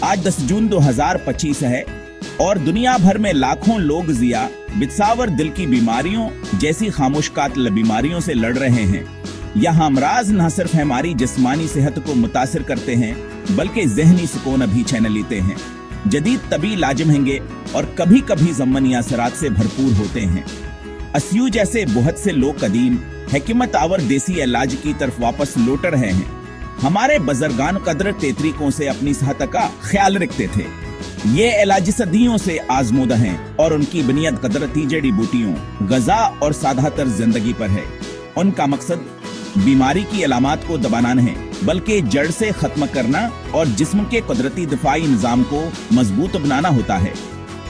आज 10 जून 2025 है और दुनिया भर में लाखों लोग जिया बित्सावर दिल की बीमारियों जैसी खामोश कातिल बीमारियों से लड़ रहे हैं। यह अमराज न सिर्फ हमारी जिस्मानी सेहत को मुतासिर करते हैं बल्कि जहनी सुकून भी छीन लेते हैं। जदीद तबी इलाज महंगे और कभी कभी ज़मनी असरात से भरपूर होते हैं। अस्यू जैसे बहुत से लोग कदीम हिकमत आवर देसी इलाज की तरफ वापस लौट रहे हैं। हमारे बुजुर्गान कदर तरीकों से अपनी सेहत का ख्याल रखते थे। ये इलाज सदियों से आजमूदा हैं और उनकी बुनियाद कदरती जड़ी बूटियों, गजा और सादातर जिंदगी पर है। उनका मकसद बीमारी की अलामात को दबाना नहीं बल्कि जड़ से खत्म करना और जिस्म के कुदरती दिफाई निजाम को मजबूत बनाना होता है।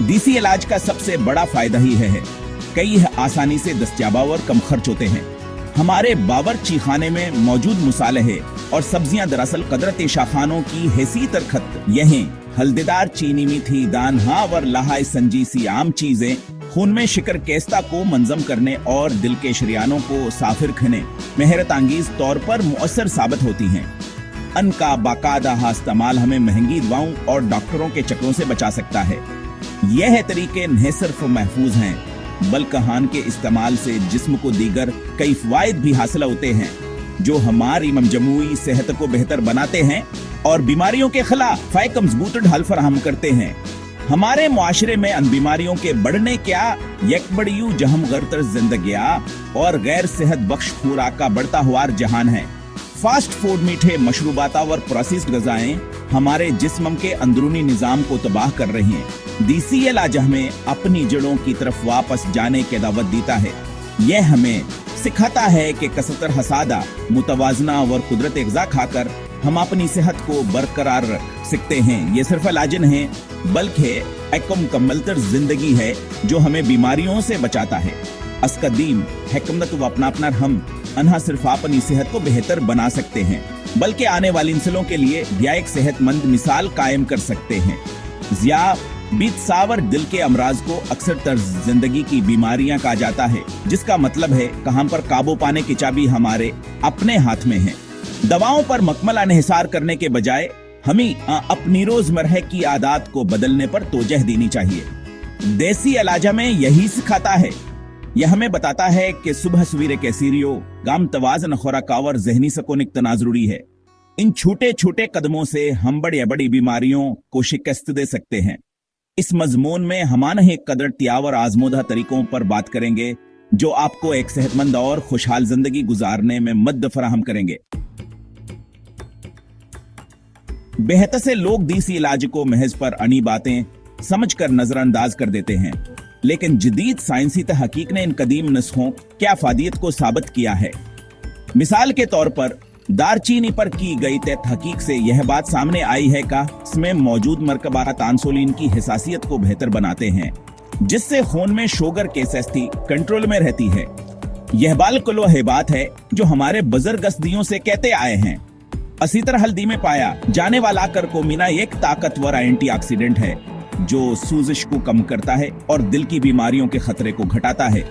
देसी इलाज का सबसे बड़ा फायदा ही है कई आसानी से दस्तयाब और कम खर्च होते हैं। हमारे बावर्ची खाने में मौजूद मसाले और सब्जियां दरअसल कदरती शाखानों की हैसी तरखत यहीं हल्दीदार चीनी मीठी दान और लाहा संजी सी आम चीजें खून में शिकर केस्ता को मंजम करने और दिल के शरियानों को साफिर रखने मेहरत अंगीज तौर पर मुअस्सर साबित होती हैं। इनका बाकायदा इस्तेमाल हमें महंगी दवाओं और डॉक्टरों के चक्रों से बचा सकता है। यह तरीके न सिर्फ महफूज हैं बल्कि हान के इस्तेमाल से जिस्म को दीगर कई फायदे भी हासिल होते हैं जो हमारी मजमूई सेहत को बेहतर बनाते हैं और बीमारियों के खिलाफ एक मजबूत ढाल फराहम करते हैं। हमारे मुआशरे में इन बीमारियों के बढ़ने क्या एक बड़ी जहम गरतर जिंदगियां और गैर सेहत बख्श खुराक का बढ़ता हुआ जहान है। फास्ट फूड, मीठे मशरूबात और प्रोसेस्ड गजाएं हमारे जिस्म के अंदरूनी निजाम को तबाह कर रही हैं। देसी इलाज हमें अपनी जड़ों की तरफ वापस जाने की दावत देता है। यह हमें सिखाता है कि कसरत हसादा मुतवाजना और कुदरत ग़िज़ा खाकर हम अपनी सेहत को बरकरार रख सकते हैं। ये सिर्फ इलाज नहीं बल्कि एक मुकम्मल जिंदगी है जो हमें बीमारियों से बचाता है। अस्कदीम हिकमत व अपना हम अनहा सिर्फ अपनी सेहत को बेहतर बना सकते हैं बल्कि आने वाली नस्लों के लिए या एक सेहतमंद मिसाल कायम कर सकते हैं। जिया बित्सावर दिल के अमराज को अक्सर तर्ज जिंदगी की बीमारियां कहा जाता है, जिसका मतलब है कहां पर काबू पाने की चाबी हमारे अपने हाथ में है। दवाओं पर मकमल इन्हिसार करने के बजाय हमें अपनी रोजमर्रा की आदत को बदलने पर तवज्जो देनी चाहिए। देसी इलाज में यही सिखाता है। यह हमें बताता है कि सुबह सवेरे कैसीरियो गाम तवाज़न खुराक और जहनी सुकून इतना जरूरी है। इन छोटे छोटे कदमों से हम बड़ी बीमारियों को शिकस्त दे सकते हैं। इस मजमून में हमारे कदर त्यावर आजमूदा तरीकों पर बात करेंगे जो आपको एक सेहतमंद और खुशहाल जिंदगी गुजारने में मदद फराहम करेंगे। बेहतर से लोग देसी इलाज को महज पर अनी बातें समझकर नजरअंदाज कर देते हैं, लेकिन जदीद साइंसी तहकीक ने इन कदीम नुस्खों की अफादियत को साबित किया है। मिसाल के तौर पर दारचीनी पर की गई तहकीक से यह बात सामने आई है कि इसमें मौजूद मरकबात इंसुलिन की हिसासियत को बेहतर बनाते हैं, जिससे खून में शुगर की सस्ती कंट्रोल में रहती है। यह बालकुल वह बात है जो हमारे बुजुर्ग सदियों से कहते आए हैं। इसी तरह हल्दी में पाया जाने वाला करकोमीना एक ताकतवर एंटीऑक्सीडेंट है जो सूजिश को कम करता है और दिल की बीमारियों के खतरे को घटाता है।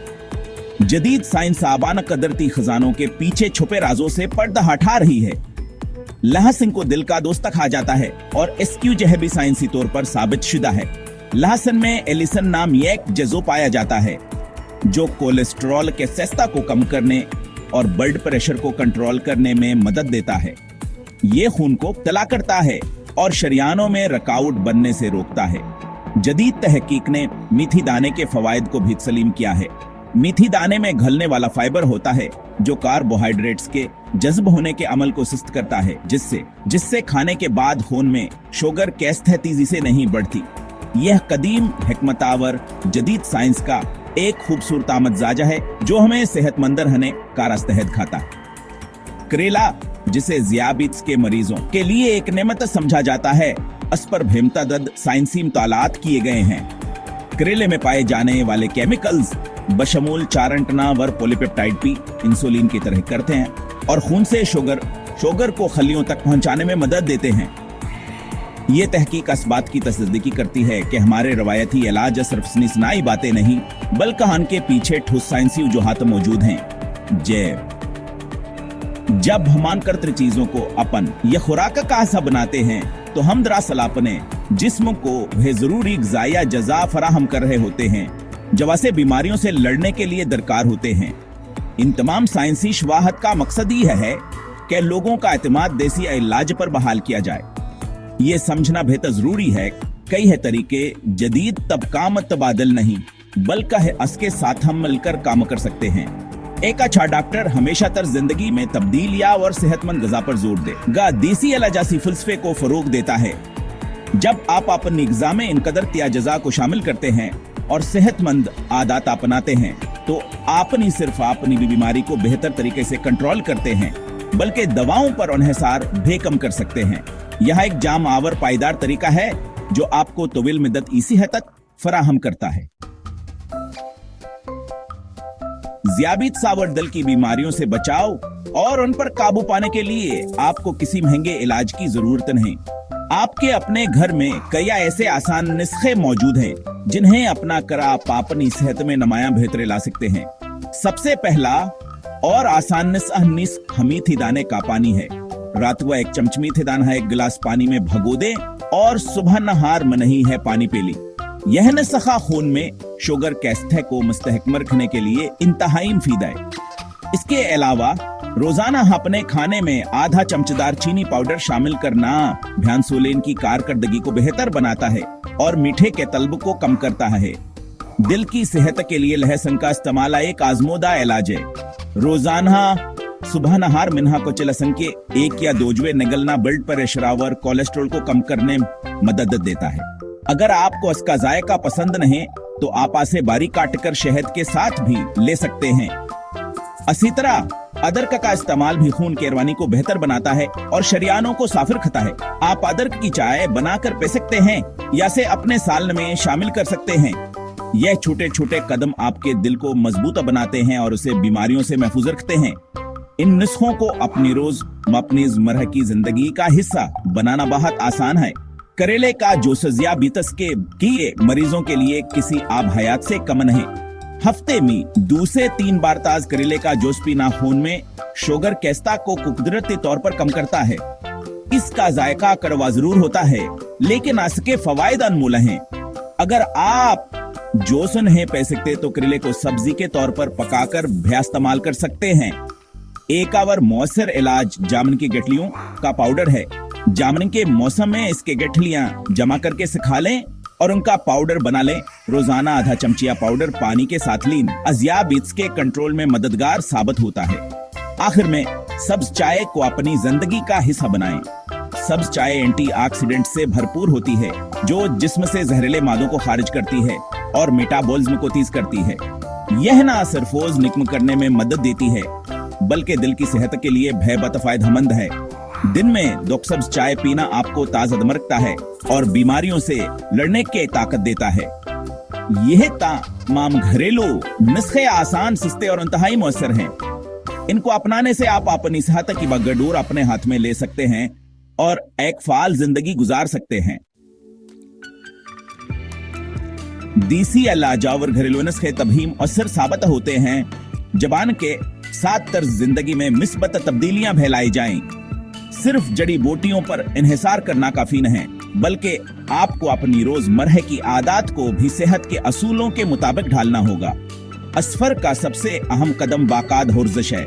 जदीद साइंस आबाना कदरती खजानों के पीछे छुपे राजों से पर्दा हटा रही है। लहसुन को दिल का दोस्त कहा जाता है और इसकी जह भी साइंसी तौर पर साबित शुदा है। लहसुन में एलिसन नाम एक जज़ो पाया जाता है जो कोलेस्ट्रॉल के सस्ता को कम करने और ब्लड प्रेशर को कंट्रोल करने में मदद देता है। ये खून को तला करता है और शरियानों में रकावट बनने से रोकता है। जदीद तहकीक ने मीठी दाने के फवायद को भी तस्लीम किया है। मीठी दाने में घलने वाला फाइबर होता है जो कार्बोहाइड्रेट्स के जज्ब होने के अमल को सुस्त करता है, जिससे खाने के बाद खून में शुगर कैस्थ तेजी से नहीं बढ़ती। यह कदीम हिकमतावर जदीद साइंस का एक खूबसूरत आमदजाजा है जो हमें सेहतमंद रहने का रास्ता खाता है। करेला, जिसे ज़ियाबित्स के मरीजों के लिए एक नेमत समझा जाता है, इस पर बेमतदद साइंसी मुतालात किए गए हैं। करेले में पाए जाने वाले केमिकल्स बशमूल चारंटना व पॉलीपेप्टाइड भी इंसुलिन की तरह करते हैं और खून से शुगर को खलियों तक पहुंचाने में मदद देते हैं। ये तहकीक इस बात की तस्दीक करती है कि हमारे रवायती इलाज सिर्फ सनई बातें नहीं बल्कि उनके पीछे ठोस साइंसी वजूहात मौजूद हैं। जब हमानकर्त चीजों को अपन या खुराक का हिस्सा बनाते हैं तो हम दरअसल अपने जिस्म को वह जरूरी ग़िज़ाया जज़ा फराहम कर रहे होते हैं जो वैसे बीमारियों से लड़ने के लिए दरकार होते हैं। इन तमाम साइंसी शवाहद का मकसद यह है कि लोगों का एतमाद देसी इलाज पर बहाल किया जाए। ये समझना बेहद जरूरी है कई है तरीके जदीद तबकाम तबादल नहीं बल्कि है असके साथ हम मिलकर काम कर सकते हैं। एक अच्छा डॉक्टर हमेशा तर जिंदगी में तब्दीलियां और सेहतमंद ग़िज़ा पर जोर देगा देसी इलाजासी फलसफे को फरोग देता है। जब आप अपनी ग़िज़ा में इन कदर तियाजजा को शामिल करते हैं और सेहतमंद आदत अपनाते हैं तो आप नहीं सिर्फ अपनी बीमारी को बेहतर तरीके से कंट्रोल करते हैं बल्कि दवाओं पर इन्हिसार भी कम कर सकते हैं। यह एक जाम आवर पायदार तरीका है जो आपको तवील मुद्दत इसी हद तक फराहम करता है। ज़ियाबीत और दिल की बीमारियों से बचाव और उन पर काबू पाने के लिए आपको किसी महंगे इलाज की जरूरत नहीं। आपके अपने घर में कई ऐसे आसान नुस्खे मौजूद हैं जिन्हें अपना कर आप अपनी सेहत में नुमायां बेहतरी ला सकते हैं। सबसे पहला और आसान नुस्खा मीठे दाने का पानी है। रात को एक चमच मीठे दाना एक गिलास पानी में भगो दें और सुबह नहार में नहीं है पानी पी ली। यह नुस्खा खून में शुगर के सतह को मुस्तहकम रखने के लिए इंतहाई मुफीद है। इसके अलावा रोजाना अपने खाने में आधा चमचदार चीनी पाउडर शामिल करना इंसुलिन की कारकर्दगी को बेहतर बनाता है और मीठे के तलब को कम करता है। दिल की सेहत के लिए लहसुन का इस्तेमाल एक आजमोदा इलाज है। रोजाना सुबह नहार मिनहा को लहसुन के 1 या 2 जवे निगलना ब्लड प्रेशर और कोलेस्ट्रॉल को कम करने में मदद देता है। अगर आपको इसका जायका पसंद नहीं तो आप इसे बारीक काटकर शहद के साथ भी ले सकते हैं। इसी तरह अदरक का इस्तेमाल भी खून की रवानी को बेहतर बनाता है और शरियानों को साफ रखता है। आप अदरक की चाय बनाकर पी सकते हैं या से अपने सालन में शामिल कर सकते हैं। यह छोटे छोटे कदम आपके दिल को मजबूत बनाते हैं और उसे बीमारियों से महफूज रखते हैं। इन नुस्खों को अपनी रोजमर्रा की जिंदगी का हिस्सा बनाना बहुत आसान है। करेले का जूस ज़ियाबीतस के मरीजों के लिए किसी आब हयात से कम नहीं। हफ्ते में 2 से 3 बार ताज करेले का जूस पीना खून में शुगर कैस्ता को कुदरती तौर पर कम करता है। इसका जायका कड़वा जरूर होता है लेकिन इसके फवायद अनमोल हैं। अगर आप जूस नहीं पी सकते तो करेले को सब्जी के तौर पर पकाकर भी इस्तेमाल कर सकते हैं। एक और मौसर इलाज जामुन की गठलियों का पाउडर है। जामुन के मौसम में इसके गठलियां जमा करके सुखा लें और उनका पाउडर बना लें। रोजाना आधा चमचिया पाउडर पानी के साथ लीन ज़ियाबीतस के कंट्रोल में मददगार साबित होता है। आखिर में सब्ज चाय को अपनी जिंदगी का हिस्सा बनाएं। सब्ज चाय एंटीऑक्सीडेंट से भरपूर होती है जो जिस्म से जहरीले मादों को खारिज करती है और मेटाबॉलिज्म को तेज करती है। यह ना सिर्फ ओज निकम करने में मदद देती है बल्कि दिल की सेहत के लिए बेहद फायदेमंद है। दिन में 2 सब्ज चाय पीना आपको ताज़ा रखता है और बीमारियों से लड़ने की ताकत देता है। यह तमाम घरेलू नुस्खे आसान, सस्ते और इंतहाई मौसर हैं। इनको अपनाने से आप अपनी सेहत की बागडोर अपने हाथ में ले सकते हैं और एक फाल जिंदगी गुजार सकते हैं। देसी इलाज और घरेलू नुस्खे तभी असर साबित होते हैं जबान के साथ तर्ज जिंदगी में मिस्बत तब्दीलियां फैलाई जाएं। सिर्फ जड़ी बूटियों पर इन्हिसार करना काफी नहीं बल्कि आपको अपनी रोजमर्रा की आदत को भी सेहत के असूलों के मुताबिक ढालना होगा। असफर का सबसे अहम कदम बाकाद वर्जिश है।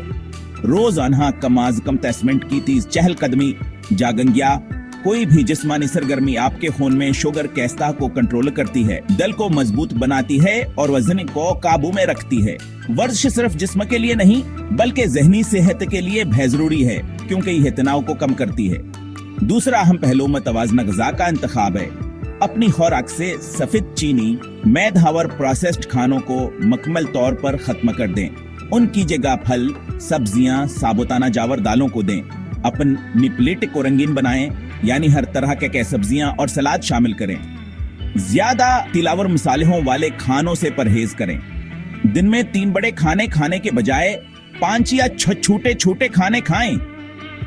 रोजाना कम अज कम 30 मिनट की तेज चहलकदमी जागंगिया कोई भी जिस्मानी सरगर्मी आपके खून में शुगर कैस्ता को कंट्रोल करती है, दिल को मजबूत बनाती है और वजन को काबू में रखती है। वर्जिश सिर्फ जिस्म के लिए नहीं बल्कि जहनी सेहत के लिए भी जरूरी है क्योंकि यह तनाव को कम करती है। दूसरा अहम पहलू मतवाज़ना ग़िज़ा का इंतखाब है। अपनी खुराक से सफेद चीनी, मैदा और प्रोसेस्ड खानों को मुकम्मल तौर पर खत्म कर दें। उनकी जगह फल, सब्जियां, साबुताना जावर दालों को दें। अपनी प्लेट को रंगीन बनाएं यानी हर तरह के सब्जियां और सलाद शामिल करें। ज्यादा तिलावर मसालों वाले खानों से परहेज करें। दिन में 3 बड़े खाने खाने के बजाय 5 या 6 छोटे छोटे खाने खाएं।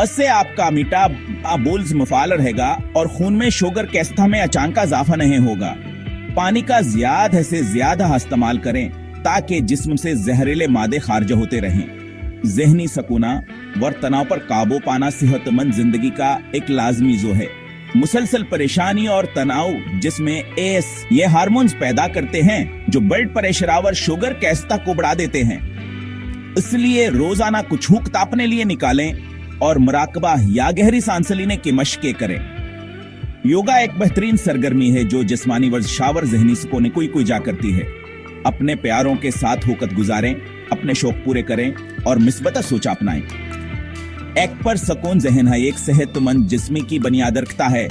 इससे आपका मेटाबॉलिज्म मुफाल रहेगा और खून में शुगर कैस्ता में अचानक इजाफा नहीं होगा। पानी का ज्यादा से ज्यादा इस्तेमाल करें ताकि जिस्म से जहरीले मादे खारिज होते रहें। जहनी सकूना व तनाव पर काबू पाना सेहतमंद जिंदगी का एक लाजमी जो है। मुसलसल परेशानी और तनाव जिसमें एस ये हार्मोन्स पैदा करते हैं जो ब्लड प्रेशर और शुगर कैस्ता को बढ़ा देते हैं। इसलिए रोजाना कुछ हुक अपने लिए निकालें और मुराकबा या गहरी सांस लेने की मशकें करें। योगा एक बेहतरीन सरगर्मी है जो जिस्मानी वर्जिशावर जहनी सुकून को कोई जा करती है। अपने प्यारों के साथ होकत गुजारें, अपने शौक पूरे करें और मिस्बत सोच अपनाएं। एक पर सकून जहन है एक सेहतमंद जिस्म की बुनियाद रखता है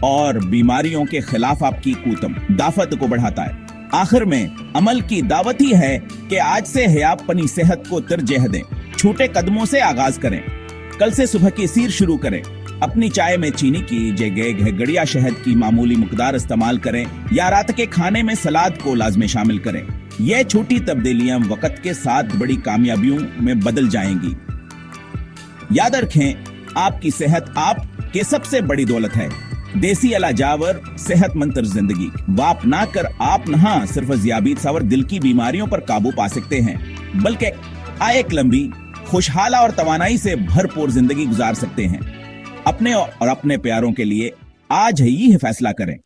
और बीमारियों के खिलाफ आपकी कूतम दाफत को बढ़ाता है। आखिर में अमल की दावत ही है कि आज से है अपनी सेहत को तरजीह दें, छोटे कदमों से आगाज करें। कल से सुबह की सीर शुरू करें, अपनी चाय में चीनी की जगह गड़िया शहद की मामूली मकदार इस्तेमाल करें या रात के खाने में सलाद को लाजमी शामिल करें। यह छोटी तब्दीलियां वक्त के साथ बड़ी कामयाबियों में बदल जाएंगी। याद रखें, आपकी सेहत आपके सबसे बड़ी दौलत है। देसी अलाजावर सेहतमंद जिंदगी वाप ना कर आप नहा सिर्फ ज़ियाबीत और दिल की बीमारियों पर काबू पा सकते हैं, बल्कि एक लंबी खुशहाल और तवानाई से भरपूर जिंदगी गुजार सकते हैं। अपने और अपने प्यारों के लिए आज ही फैसला करें।